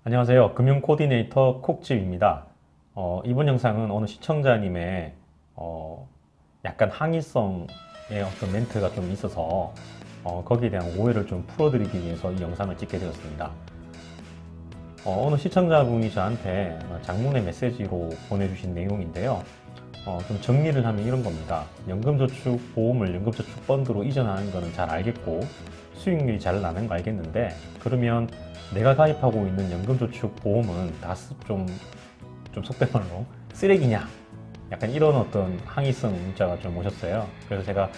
안녕하세요. 금융 코디네이터 콕집입니다. 이번 영상은 어느 시청자님의 약간 항의성의 어떤 멘트가 좀 있어서 거기에 대한 오해를 좀 풀어드리기 위해서 이 영상을 찍게 되었습니다. 어느 시청자분이 저한테 장문의 메시지로 보내주신 내용인데요. 좀 정리를 하면 이런 겁니다. 연금저축보험을 연금저축펀드로 이전하는 거는 잘 알겠고 수익률이 잘 나는 거 알겠는데, 그러면 내가 가입하고 있는 연금저축보험은 다 좀 속된 말로 쓰레기냐? 약간 이런 어떤 항의성 문자가 좀 오셨어요. 그래서 제가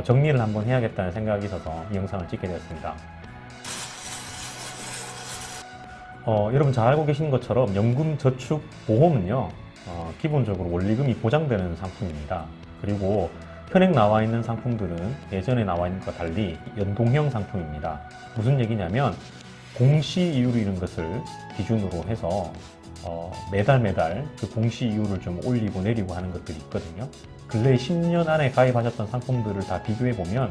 정리를 한번 해야겠다는 생각이 있어서 이 영상을 찍게 되었습니다. 여러분 잘 알고 계시는 것처럼 연금저축보험은요, 기본적으로 원리금이 보장되는 상품입니다. 그리고 현행 나와 있는 상품들은 예전에 나와 있는 것과 달리 연동형 상품입니다. 무슨 얘기냐면 공시이율이라는 것을 기준으로 해서 매달 그 공시이율을 좀 올리고 내리고 하는 것들이 있거든요. 근래 10년 안에 가입하셨던 상품들을 다 비교해 보면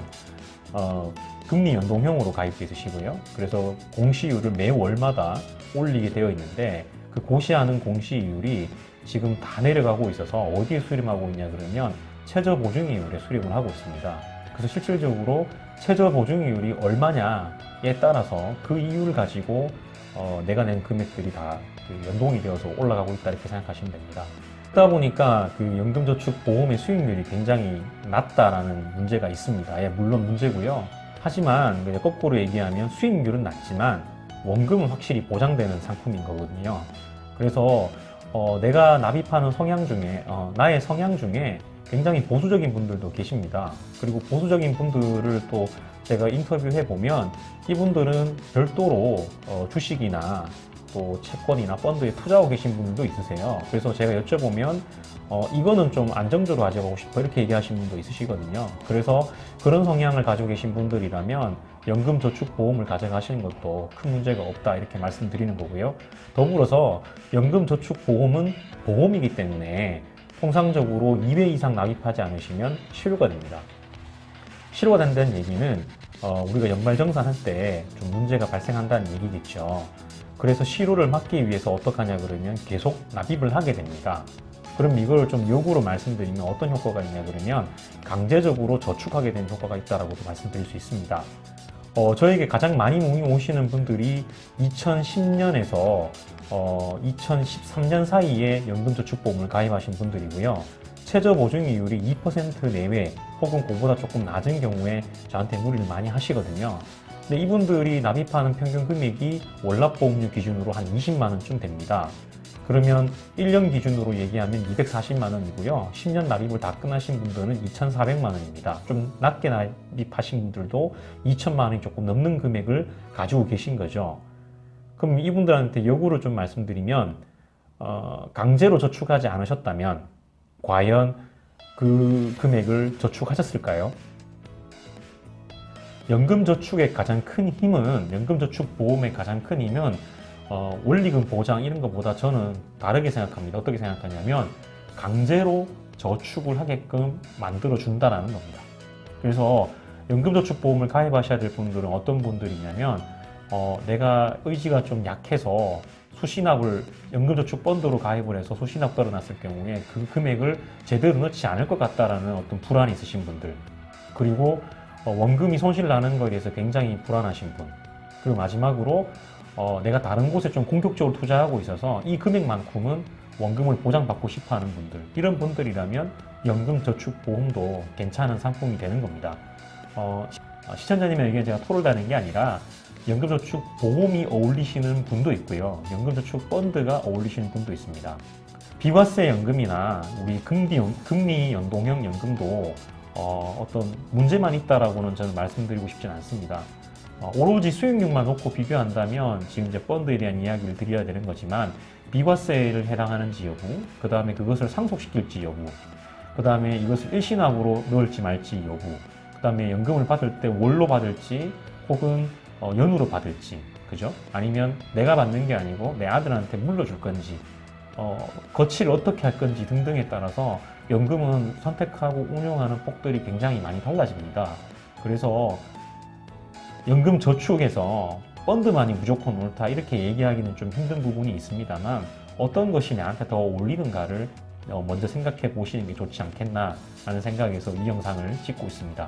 금리 연동형으로 가입되어 있으시고요. 그래서 공시이율을 매월마다 올리게 되어 있는데, 그 고시하는 공시이율이 지금 다 내려가고 있어서 어디에 수렴하고 있냐 그러면 최저보증이율에 수렴을 하고 있습니다. 그래서 실질적으로 최저보증이율이 얼마냐에 따라서 그 이율을 가지고 내가 낸 금액들이 다 연동이 되어서 올라가고 있다, 이렇게 생각하시면 됩니다. 그러다 보니까 그 연금저축보험의 수익률이 굉장히 낮다라는 문제가 있습니다. 예, 물론 문제고요. 하지만 거꾸로 얘기하면 수익률은 낮지만 원금은 확실히 보장되는 상품인 거거든요. 그래서 내가 납입하는 성향 중에 나의 성향 중에 굉장히 보수적인 분들도 계십니다. 그리고 보수적인 분들을 또 제가 인터뷰해 보면 이분들은 별도로 주식이나 또 채권이나 펀드에 투자하고 계신 분들도 있으세요. 그래서 제가 여쭤보면 이거는 좀 안정적으로 가져가고 싶어, 이렇게 얘기하시는 분도 있으시거든요. 그래서 그런 성향을 가지고 계신 분들이라면 연금저축보험을 가져가시는 것도 큰 문제가 없다, 이렇게 말씀드리는 거고요. 더불어서 연금저축보험은 보험이기 때문에 통상적으로 2회 이상 납입하지 않으시면 실효가 됩니다. 실효가 된다는 얘기는 우리가 연말정산할 때 좀 문제가 발생한다는 얘기겠죠. 그래서 실효를 막기 위해서 어떻게 하냐 그러면 계속 납입을 하게 됩니다. 그럼 이걸 좀 역으로 말씀드리면 어떤 효과가 있냐 그러면 강제적으로 저축하게 되는 효과가 있다라고도 말씀드릴 수 있습니다. 저에게 가장 많이 문의 오시는 분들이 2010년에서 2013년 사이에 연금저축보험을 가입하신 분들이고요. 최저보증이율이 2% 내외 혹은 그보다 조금 낮은 경우에 저한테 문의를 많이 하시거든요. 근데 이분들이 납입하는 평균 금액이 월납보험료 기준으로 한 20만 원쯤 됩니다. 그러면 1년 기준으로 얘기하면 240만 원이고요. 10년 납입을 다 끝나신 분들은 2,400만 원입니다. 좀 낮게 납입하신 분들도 2천만 원이 조금 넘는 금액을 가지고 계신 거죠. 그럼 이분들한테 역으로 좀 말씀드리면 강제로 저축하지 않으셨다면 과연 그 금액을 저축하셨을까요? 연금저축의 가장 큰 힘은, 연금저축보험의 가장 큰 힘은 원리금 보장 이런 것보다 저는 다르게 생각합니다. 어떻게 생각하냐면 강제로 저축을 하게끔 만들어 준다라는 겁니다. 그래서 연금저축보험을 가입하셔야 될 분들은 어떤 분들이냐면 내가 의지가 좀 약해서 수신압을 연금저축펀드로 가입을 해서 수신압 걸어놨을 경우에 그 금액을 제대로 넣지 않을 것 같다라는 어떤 불안이 있으신 분들, 그리고 원금이 손실 나는 것에 대해서 굉장히 불안하신 분, 그리고 마지막으로 내가 다른 곳에 좀 공격적으로 투자하고 있어서 이 금액만큼은 원금을 보장받고 싶어 하는 분들, 이런 분들이라면 연금저축보험도 괜찮은 상품이 되는 겁니다. 시청자님의 의견 제가 토론하는 게 아니라 연금저축보험이 어울리시는 분도 있고요. 연금저축펀드가 어울리시는 분도 있습니다. 비과세 연금이나 우리 금리 연동형 연금도 어떤 문제만 있다라고는 저는 말씀드리고 싶진 않습니다. 오로지 수익률만 놓고 비교한다면 지금 이제 펀드에 대한 이야기를 드려야 되는 거지만, 비과세를 해당하는지 여부, 그 다음에 그것을 상속시킬지 여부, 그 다음에 이것을 일시납으로 넣을지 말지 여부, 그 다음에 연금을 받을 때 월로 받을지 혹은 연으로 받을지, 그죠? 아니면 내가 받는 게 아니고 내 아들한테 물려줄 건지, 거치를 어떻게 할 건지 등등에 따라서 연금은 선택하고 운용하는 폭들이 굉장히 많이 달라집니다. 그래서 연금 저축에서 펀드만이 무조건 옳다 이렇게 얘기하기는 좀 힘든 부분이 있습니다만 어떤 것이 나한테 더 어울리는가를 먼저 생각해 보시는 게 좋지 않겠나 라는 생각에서 이 영상을 찍고 있습니다.